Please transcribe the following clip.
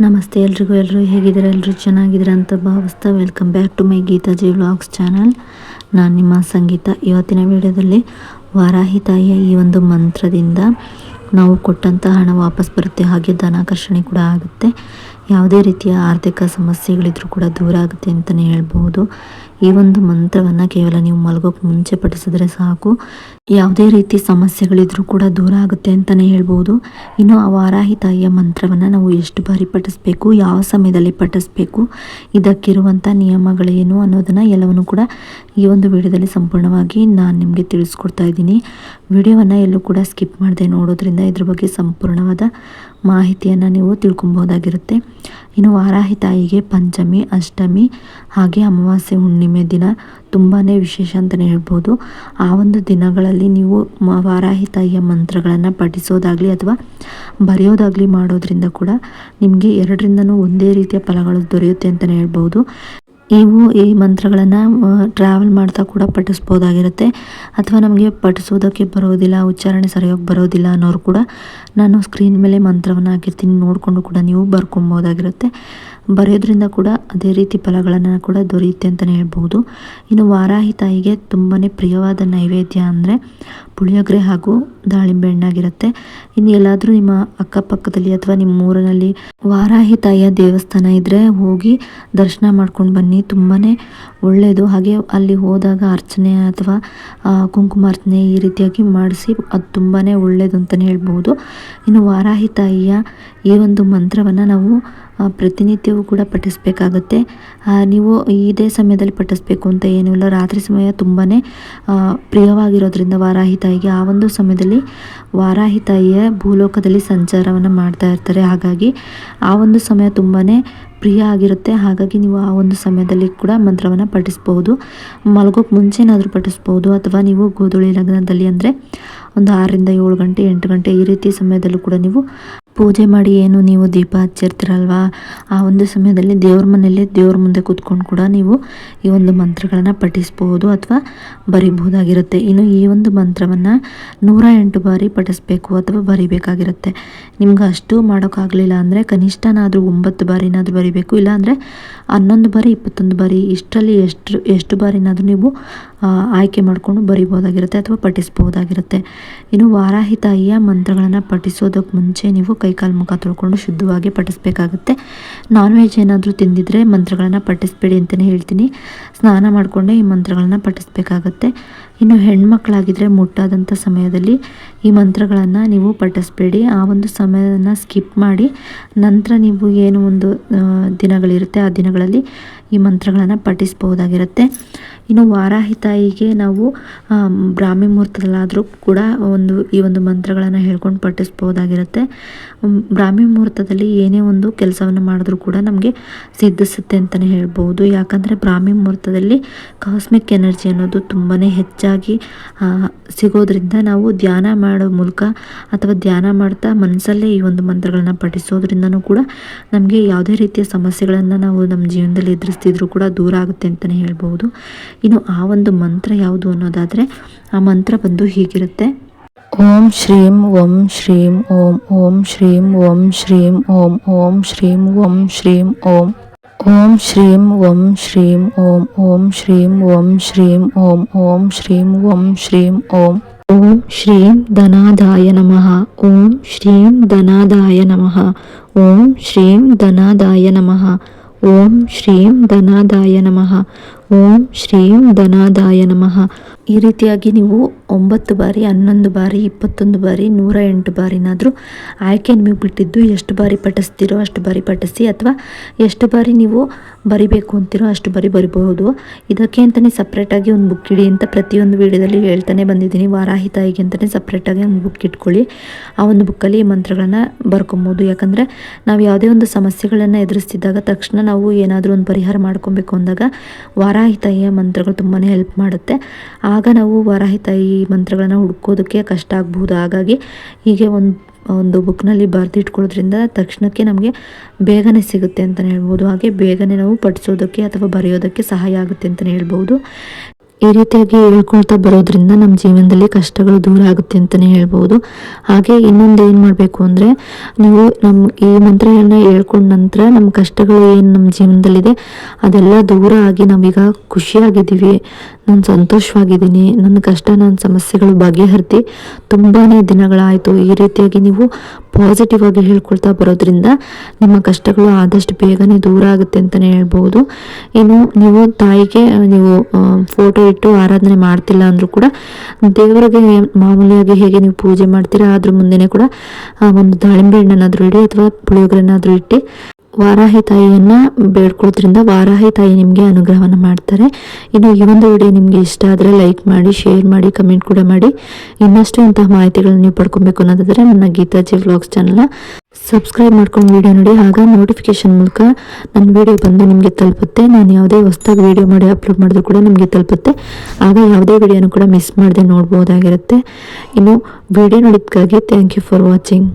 ನಮಸ್ತೆ ಎಲ್ಲರೂ ಹೇಗಿದ್ದೀರಾ? ಎಲ್ಲರೂ ಚೆನ್ನಾಗಿದ್ದೀರಾ ಅಂತ ಭಾವಿಸ್ತಾ welcome back to my Geethaji vlogs channel. ನಾನು ನಿಮ್ಮ ಸಂಗೀತ. ಇವತ್ತಿನ ವಿಡಿಯೋದಲ್ಲಿ ವಾರಾಹಿ ತಾಯಿಯ ಈ ಒಂದು ಮಂತ್ರದಿಂದ ನಾವು ಕೊಟ್ಟಂಥ ಹಣ ವಾಪಸ್ ಬರುತ್ತೆ, ಹಾಗೆ ಧನಾಕರ್ಷಣೆ ಕೂಡ ಆಗುತ್ತೆ. ಯಾವುದೇ ರೀತಿಯ ಆರ್ಥಿಕ ಸಮಸ್ಯೆಗಳಿದ್ರೂ ಕೂಡ ದೂರ ಆಗುತ್ತೆ ಅಂತಲೇ ಹೇಳ್ಬೋದು. ಈ ಒಂದು ಮಂತ್ರವನ್ನು ಕೇವಲ ನೀವು ಮಲಗೋಕ್ಕೆ ಮುಂಚೆ ಪಠಿಸಿದ್ರೆ ಸಾಕು, ಯಾವುದೇ ರೀತಿ ಸಮಸ್ಯೆಗಳಿದ್ರೂ ಕೂಡ ದೂರ ಆಗುತ್ತೆ ಅಂತಲೇ ಹೇಳ್ಬೋದು. ಇನ್ನು ಆ ವಾರಾಹಿ ತಾಯಿಯ ಮಂತ್ರವನ್ನು ನಾವು ಎಷ್ಟು ಬಾರಿ ಪಠಿಸ್ಬೇಕು, ಯಾವ ಸಮಯದಲ್ಲಿ ಪಠಿಸ್ಬೇಕು, ಇದಕ್ಕಿರುವಂಥ ನಿಯಮಗಳೇನು ಅನ್ನೋದನ್ನು ಎಲ್ಲವನ್ನು ಕೂಡ ಈ ಒಂದು ವಿಡಿಯೋದಲ್ಲಿ ಸಂಪೂರ್ಣವಾಗಿ ನಾನು ನಿಮಗೆ ತಿಳಿಸ್ಕೊಡ್ತಾ ಇದ್ದೀನಿ. ವಿಡಿಯೋವನ್ನು ಎಲ್ಲೂ ಕೂಡ ಸ್ಕಿಪ್ ಮಾಡದೆ ನೋಡೋದ್ರಿಂದ ಇದ್ರ ಬಗ್ಗೆ ಸಂಪೂರ್ಣವಾದ ಮಾಹಿತಿಯನ್ನು ನೀವು ತಿಳ್ಕೊಬೋದಾಗಿರುತ್ತೆ. ಇನ್ನು ವಾರಾಹಿ ತಾಯಿಗೆ ಪಂಚಮಿ, ಅಷ್ಟಮಿ ಹಾಗೆ ಅಮಾವಾಸ್ಯೆ, ಹುಣ್ಣಿಮೆ ದಿನ ತುಂಬಾ ವಿಶೇಷ ಅಂತಲೇ ಹೇಳ್ಬೋದು. ಆ ಒಂದು ದಿನಗಳಲ್ಲಿ ನೀವು ವಾರಾಹಿ ತಾಯಿಯ ಮಂತ್ರಗಳನ್ನು ಪಠಿಸೋದಾಗಲಿ ಅಥವಾ ಬರೆಯೋದಾಗಲಿ ಮಾಡೋದ್ರಿಂದ ಕೂಡ ನಿಮಗೆ ಎರಡರಿಂದನೂ ಒಂದೇ ರೀತಿಯ ಫಲಗಳು ದೊರೆಯುತ್ತೆ ಅಂತಲೇ ಹೇಳ್ಬೋದು. ಈ ಮಂತ್ರಗಳನ್ನು ಟ್ರಾವೆಲ್ ಮಾಡ್ತಾ ಕೂಡ ಪಠಿಸ್ಬೋದಾಗಿರುತ್ತೆ. ಅಥವಾ ನಮಗೆ ಪಠಿಸೋದಕ್ಕೆ ಬರೋದಿಲ್ಲ, ಉಚ್ಚಾರಣೆ ಸರಿಯಾಗಿ ಬರೋದಿಲ್ಲ ಅನ್ನೋರು ಕೂಡ ನಾನು ಸ್ಕ್ರೀನ್ ಮೇಲೆ ಮಂತ್ರವನ್ನು ಹಾಕಿರ್ತೀನಿ, ನೋಡಿಕೊಂಡು ಕೂಡ ನೀವು ಬರ್ಕೊಬೋದಾಗಿರುತ್ತೆ. ಬರೆಯೋದ್ರಿಂದ ಕೂಡ ಅದೇ ರೀತಿ ಫಲಗಳನ್ನು ಕೂಡ ದೊರೆಯುತ್ತೆ ಅಂತಲೇ ಹೇಳ್ಬೋದು. ಇನ್ನು ವಾರಾಹಿ ತಾಯಿಗೆ ತುಂಬಾ ಪ್ರಿಯವಾದ ನೈವೇದ್ಯ ಅಂದರೆ ಪುಳಿಯೋಗರೆ ಹಾಗೂ ದಾಳಿಂಬೆ ಹಣ್ಣಾಗಿರುತ್ತೆ. ಇನ್ನು ಎಲ್ಲಾದರೂ ನಿಮ್ಮ ಅಕ್ಕಪಕ್ಕದಲ್ಲಿ ಅಥವಾ ನಿಮ್ಮ ಊರಿನಲ್ಲಿ ವಾರಾಹಿ ತಾಯಿಯ ದೇವಸ್ಥಾನ ಇದ್ದರೆ ಹೋಗಿ ದರ್ಶನ ಮಾಡ್ಕೊಂಡು ಬನ್ನಿ, ತುಂಬಾ ಒಳ್ಳೆಯದು. ಹಾಗೆ ಅಲ್ಲಿ ಹೋದಾಗ ಅರ್ಚನೆ ಅಥವಾ ಕುಂಕುಮಾರ್ಚನೆ ಈ ರೀತಿಯಾಗಿ ಮಾಡಿಸಿ, ಅದು ತುಂಬಾ ಒಳ್ಳೆಯದು ಅಂತಲೇ ಹೇಳ್ಬೋದು. ಇನ್ನು ವಾರಾಹಿ ತಾಯಿಯ ಈ ಒಂದು ಮಂತ್ರವನ್ನು ನಾವು ಪ್ರತಿನಿತ್ಯವೂ ಕೂಡ ಪಠಿಸಬೇಕಾಗತ್ತೆ. ನೀವು ಇದೇ ಸಮಯದಲ್ಲಿ ಪಠಿಸ್ಬೇಕು ಅಂತ ಏನೂ ಇಲ್ಲ. ರಾತ್ರಿ ಸಮಯ ತುಂಬಾ ಪ್ರಿಯವಾಗಿರೋದ್ರಿಂದ ವಾರಾಹಿ ತಾಯಿಗೆ ಆ ಒಂದು ಸಮಯದಲ್ಲಿ ವಾರಾಹಿ ತಾಯಿಯ ಭೂಲೋಕದಲ್ಲಿ ಸಂಚಾರವನ್ನು ಮಾಡ್ತಾ ಇರ್ತಾರೆ. ಹಾಗಾಗಿ ಆ ಒಂದು ಸಮಯ ತುಂಬಾ ಪ್ರಿಯ ಆಗಿರುತ್ತೆ. ಹಾಗಾಗಿ ನೀವು ಆ ಒಂದು ಸಮಯದಲ್ಲಿ ಕೂಡ ಮಂತ್ರವನ್ನು ಪಠಿಸ್ಬೋದು. ಮಲಗೋಕ್ಕೆ ಮುಂಚೆನಾದರೂ ಪಠಿಸ್ಬೋದು, ಅಥವಾ ನೀವು ಗೋಧೂಳಿ ಲಗ್ನದಲ್ಲಿ ಅಂದರೆ ಒಂದು 6ರಿಂದ 7 ಗಂಟೆ 8 ಗಂಟೆ ಈ ರೀತಿ ಸಮಯದಲ್ಲೂ ಕೂಡ ನೀವು ಪೂಜೆ ಮಾಡಿ ಏನು ನೀವು ದೀಪ ಹಚ್ಚಿರ್ತೀರಲ್ವ, ಆ ಒಂದು ಸಮಯದಲ್ಲಿ ದೇವ್ರ ಮನೆಯಲ್ಲೇ ದೇವ್ರ ಮುಂದೆ ಕೂತ್ಕೊಂಡು ಕೂಡ ನೀವು ಈ ಒಂದು ಮಂತ್ರಗಳನ್ನು ಪಠಿಸ್ಬೋದು ಅಥವಾ ಬರಿಬೋದಾಗಿರುತ್ತೆ. ಇನ್ನು ಈ ಒಂದು ಮಂತ್ರವನ್ನು 108 ಬಾರಿ ಪಠಿಸ್ಬೇಕು ಅಥವಾ ಬರಿಬೇಕಾಗಿರುತ್ತೆ. ನಿಮ್ಗೆ ಅಷ್ಟು ಮಾಡೋಕ್ಕಾಗಲಿಲ್ಲ ಅಂದರೆ ಕನಿಷ್ಠನಾದರೂ 9 ಬಾರಿನಾದರೂ ಬರಿಬೇಕು, ಇಲ್ಲಾಂದರೆ 11 ಬಾರಿ 21 ಬಾರಿ ಇಷ್ಟರಲ್ಲಿ ಎಷ್ಟು ಬಾರಿನಾದರೂ ನೀವು ಆಯ್ಕೆ ಮಾಡಿಕೊಂಡು ಬರಿಬೋದಾಗಿರುತ್ತೆ ಅಥವಾ ಪಠಿಸ್ಬೋದಾಗಿರುತ್ತೆ. ಇನ್ನು ವಾರಾಹಿ ತಾಯಿಯ ಮಂತ್ರಗಳನ್ನು ಪಠಿಸೋದಕ್ಕೆ ಮುಂಚೆ ನೀವು ಕೈಕಾಲು ಮುಖ ತೊಳ್ಕೊಂಡು ಶುದ್ಧವಾಗಿ ಪಠಿಸ್ಬೇಕಾಗುತ್ತೆ. ನಾನ್ ವೆಜ್ ಏನಾದರೂ ತಿಂದಿದ್ರೆ ಮಂತ್ರಗಳನ್ನು ಪಠಿಸ್ಬೇಡಿ ಅಂತಲೇ ಹೇಳ್ತೀನಿ. ಸ್ನಾನ ಮಾಡಿಕೊಂಡೇ ಈ ಮಂತ್ರಗಳನ್ನು ಪಠಿಸ್ಬೇಕಾಗತ್ತೆ. ಇನ್ನು ಹೆಣ್ಮಕ್ಳಾಗಿದ್ದರೆ ಮುಟ್ಟಾದಂಥ ಸಮಯದಲ್ಲಿ ಈ ಮಂತ್ರಗಳನ್ನು ನೀವು ಪಠಿಸ್ಬೇಡಿ. ಆ ಒಂದು ಸಮಯವನ್ನು ಸ್ಕಿಪ್ ಮಾಡಿ ನಂತರ ನೀವು ಏನು ಒಂದು ದಿನಗಳಿರುತ್ತೆ ಆ ದಿನಗಳಲ್ಲಿ ಈ ಮಂತ್ರಗಳನ್ನು ಪಠಿಸ್ಬೋದಾಗಿರುತ್ತೆ. ಇನ್ನು ವಾರಾಹಿ ತಾಯಿಗೆ ನಾವು ಬ್ರಾಹ್ಮಿ ಮುಹೂರ್ತದಲ್ಲಾದರೂ ಕೂಡ ಈ ಒಂದು ಮಂತ್ರಗಳನ್ನು ಹೇಳ್ಕೊಂಡು ಪಠಿಸ್ಬೋದಾಗಿರುತ್ತೆ. ಬ್ರಾಹ್ಮಿ ಮುಹೂರ್ತದಲ್ಲಿ ಏನೇ ಒಂದು ಕೆಲಸವನ್ನು ಮಾಡಿದ್ರೂ ಕೂಡ ನಮಗೆ ಸಿದ್ಧಿಸುತ್ತೆ ಅಂತಲೇ ಹೇಳ್ಬೋದು. ಯಾಕಂದರೆ ಬ್ರಾಹ್ಮಿ ಮುಹೂರ್ತದಲ್ಲಿ ಕಾಸ್ಮಿಕ್ ಎನರ್ಜಿ ಅನ್ನೋದು ತುಂಬಾ ಹೆಚ್ಚಾಗಿ ಸಿಗೋದ್ರಿಂದ ನಾವು ಧ್ಯಾನ ಮಾಡೋ ಮೂಲಕ ಅಥವಾ ಧ್ಯಾನ ಮಾಡ್ತಾ ಮನಸ್ಸಲ್ಲೇ ಈ ಒಂದು ಮಂತ್ರಗಳನ್ನು ಪಠಿಸೋದ್ರಿಂದನೂ ಕೂಡ ನಮಗೆ ಯಾವುದೇ ರೀತಿಯ ಸಮಸ್ಯೆಗಳನ್ನು ನಾವು ನಮ್ಮ ಜೀವನದಲ್ಲಿ ಎದುರಿಸ್ತಿದ್ರು ಕೂಡ ದೂರ ಆಗುತ್ತೆ ಅಂತಲೇ ಹೇಳ್ಬೋದು. ಇನ್ನು ಆ ಒಂದು ಮಂತ್ರ ಯಾವುದು ಅನ್ನೋದಾದರೆ ಆ ಮಂತ್ರ ಬಂದು ಹೀಗಿರುತ್ತೆ: ಓಂ ಶ್ರೀಂ ಓಂ ಶ್ರೀಂ ಓಂ ಓಂ ಶ್ರೀಂ ಓಂ ಶ್ರೀಂ ಓಂ ಓಂ ಶ್ರೀಂ ಓಂ ಶ್ರೀಂ ಓಂ ಓಂ ಶ್ರೀಂ ಓಂ ಶ್ರೀಂ ಓಂ ಓಂ ಶ್ರೀಂ ಓಂ ಶ್ರೀಂ ಓಂ ಓಂ ಶ್ರೀಂ ಓಂ ಶ್ರೀಂ ಓಂ ಓಂ ಶ್ರೀಂ ಧನಾದಾಯ ನಮಃ ಓಂ ಶ್ರೀಂ ಧನಾದಾಯ ನಮಃ ಓಂ ಶ್ರೀಂ ಧನಾದಾಯ ನಮಃ ಓಂ ಶ್ರೀಂ ಧನಾದಾಯ ನಮಃ ಓಂ ಶ್ರೀಂ ಧನಾದಾಯ ನಮಃ. ಈ ರೀತಿಯಾಗಿ ನೀವು 9 ಬಾರಿ 11 ಬಾರಿ 21 ಬಾರಿ 108 ಬಾರಿನಾದರೂ ಆಯ್ಕೆ ನಿಮಗೆ ಬಿಟ್ಟಿದ್ದು ಎಷ್ಟು ಬಾರಿ ಪಠಿಸ್ತೀರೋ ಅಷ್ಟು ಬಾರಿ ಪಠಿಸಿ, ಅಥವಾ ಎಷ್ಟು ಬಾರಿ ನೀವು ಬರಿಬೇಕು ಅಂತೀರೋ ಅಷ್ಟು ಬಾರಿ ಬರಿಬಹುದು. ಇದಕ್ಕೆ ಅಂತಲೇ ಸಪ್ರೇಟಾಗಿ ಒಂದು ಬುಕ್ ಇಡಿ ಅಂತ ಪ್ರತಿಯೊಂದು ವಿಡಿಯೋದಲ್ಲಿ ಹೇಳ್ತಾನೆ ಬಂದಿದ್ದೀನಿ. ವಾರಾಹಿ ತಾಯಿಗೆ ಅಂತಲೇ ಸಪ್ರೇಟಾಗಿ ಒಂದು ಬುಕ್ ಇಟ್ಕೊಳ್ಳಿ. ಆ ಒಂದು ಬುಕ್ಕಲ್ಲಿ ಈ ಮಂತ್ರಗಳನ್ನು ಬರ್ಕೊಬೋದು. ಯಾಕಂದರೆ ನಾವು ಯಾವುದೇ ಒಂದು ಸಮಸ್ಯೆಗಳನ್ನು ಎದುರಿಸ್ತಿದ್ದಾಗ ತಕ್ಷಣ ನಾವು ಏನಾದರೂ ಒಂದು ಪರಿಹಾರ ಮಾಡ್ಕೊಬೇಕು ಅಂದಾಗ ವಾರಾಹಿ ತಾಯಿಯ ಮಂತ್ರಗಳು ತುಂಬಾ ಹೆಲ್ಪ್ ಮಾಡುತ್ತೆ. ಆಗ ನಾವು ವಾರಾಹಿ ತಾಯಿ ಮಂತ್ರಗಳನ್ನು ಹುಡ್ಕೋದಕ್ಕೆ ಕಷ್ಟ ಆಗ್ಬೋದು. ಹಾಗಾಗಿ ಹೀಗೆ ಒಂದು ಬುಕ್ನಲ್ಲಿ ಬರೆದಿಟ್ಕೊಳ್ಳೋದ್ರಿಂದ ತಕ್ಷಣಕ್ಕೆ ನಮಗೆ ಬೇಗನೆ ಸಿಗುತ್ತೆ ಅಂತಲೇ ಹೇಳ್ಬೋದು. ಹಾಗೆ ಬೇಗನೆ ನಾವು ಪಠಿಸೋದಕ್ಕೆ ಅಥವಾ ಬರೆಯೋದಕ್ಕೆ ಸಹಾಯ ಆಗುತ್ತೆ ಅಂತಲೇ ಹೇಳ್ಬೋದು. ಈ ರೀತಿಯಾಗಿ ಹೇಳ್ಕೊಳ್ತಾ ಬರೋದ್ರಿಂದ ನಮ್ಮ ಜೀವನದಲ್ಲಿ ಕಷ್ಟಗಳು ದೂರ ಆಗುತ್ತೆ ಅಂತಲೇ ಹೇಳ್ಬೋದು. ಹಾಗೆ ಇನ್ನೊಂದು ಏನು ಮಾಡಬೇಕು ಅಂದರೆ, ನೀವು ಈ ಮಂತ್ರಗಳನ್ನ ಹೇಳ್ಕೊಂಡ ನಂತರ ನಮ್ಮ ಕಷ್ಟಗಳು ಏನು ನಮ್ಮ ಜೀವನದಲ್ಲಿದೆ ಅದೆಲ್ಲ ದೂರ ಆಗಿ ನಾವೀಗ ಖುಷಿಯಾಗಿದ್ದೀವಿ, ನಾನು ಸಂತೋಷವಾಗಿದ್ದೀನಿ, ನನ್ನ ಕಷ್ಟ ನನ್ನ ಸಮಸ್ಯೆಗಳು ಬಗೆಹರಿದು ತುಂಬಾ ದಿನಗಳಾಯಿತು. ಈ ರೀತಿಯಾಗಿ ನೀವು ಪಾಸಿಟಿವ್ ಆಗಿ ಹೇಳ್ಕೊಳ್ತಾ ಬರೋದ್ರಿಂದ ನಿಮ್ಮ ಕಷ್ಟಗಳು ಆದಷ್ಟು ಬೇಗನೆ ದೂರ ಆಗುತ್ತೆ ಅಂತಲೇ ಹೇಳ್ಬೋದು. ಇನ್ನು ನೀವು ತಾಯಿಗೆ ನೀವು ಫೋಟೋ ಇಟ್ಟು ಆರಾಧನೆ ಮಾಡ್ತಿಲ್ಲ ಅಂದರೂ ಕೂಡ ದೇವರಿಗೆ ಮಾಮೂಲಿಯಾಗಿ ಹೇಗೆ ನೀವು ಪೂಜೆ ಮಾಡ್ತೀರಾ ಅದ್ರ ಮುಂದೆನೇ ಕೂಡ ಒಂದು ದಾಳಿಂಬೆ ಹಣ್ಣನ್ನಾದರೂ ಇಡಿ ಅಥವಾ ಪುಳಿಯೋಗರೆನಾದರೂ ಇಟ್ಟು ವಾರಾಹಿ ತಾಯಿಯನ್ನು ಬೇಡ್ಕೊಳ್ಳೋದ್ರಿಂದ ವಾರಾಹಿ ತಾಯಿ ನಿಮಗೆ ಅನುಗ್ರಹವನ್ನು ಮಾಡ್ತಾರೆ. ಇನ್ನು ಈ ಒಂದು ವಿಡಿಯೋ ನಿಮಗೆ ಇಷ್ಟ ಆದರೆ ಲೈಕ್ ಮಾಡಿ, ಶೇರ್ ಮಾಡಿ, ಕಮೆಂಟ್ ಕೂಡ ಮಾಡಿ. ಇನ್ನಷ್ಟು ಇಂತಹ ಮಾಹಿತಿಗಳನ್ನು ನೀವು ಪಡ್ಕೊಬೇಕು ಅನ್ನೋದಾದರೆ ನನ್ನ ಗೀತಾಜಿ ವ್ಲಾಗ್ಸ್ ಚಾನಲ್ನ ಸಬ್ಸ್ಕ್ರೈಬ್ ಮಾಡ್ಕೊಂಡು ವಿಡಿಯೋ ನೋಡಿ. ಆಗ ನೋಟಿಫಿಕೇಶನ್ ಮೂಲಕ ನನ್ನ ವಿಡಿಯೋ ಬಂದು ನಿಮಗೆ ತಲುಪುತ್ತೆ. ನಾನು ಯಾವುದೇ ಹೊಸದಾಗಿ ವಿಡಿಯೋ ಮಾಡಿ ಅಪ್ಲೋಡ್ ಮಾಡಿದ್ರು ಕೂಡ ನಿಮಗೆ ತಲುಪುತ್ತೆ. ಆಗ ಯಾವುದೇ ವಿಡಿಯೋನು ಕೂಡ ಮಿಸ್ ಮಾಡದೆ ನೋಡ್ಬೋದಾಗಿರುತ್ತೆ. ಇನ್ನು ವಿಡಿಯೋ ನೋಡಿದ್ದಕ್ಕಾಗಿ ಥ್ಯಾಂಕ್ ಯು ಫಾರ್ ವಾಚಿಂಗ್.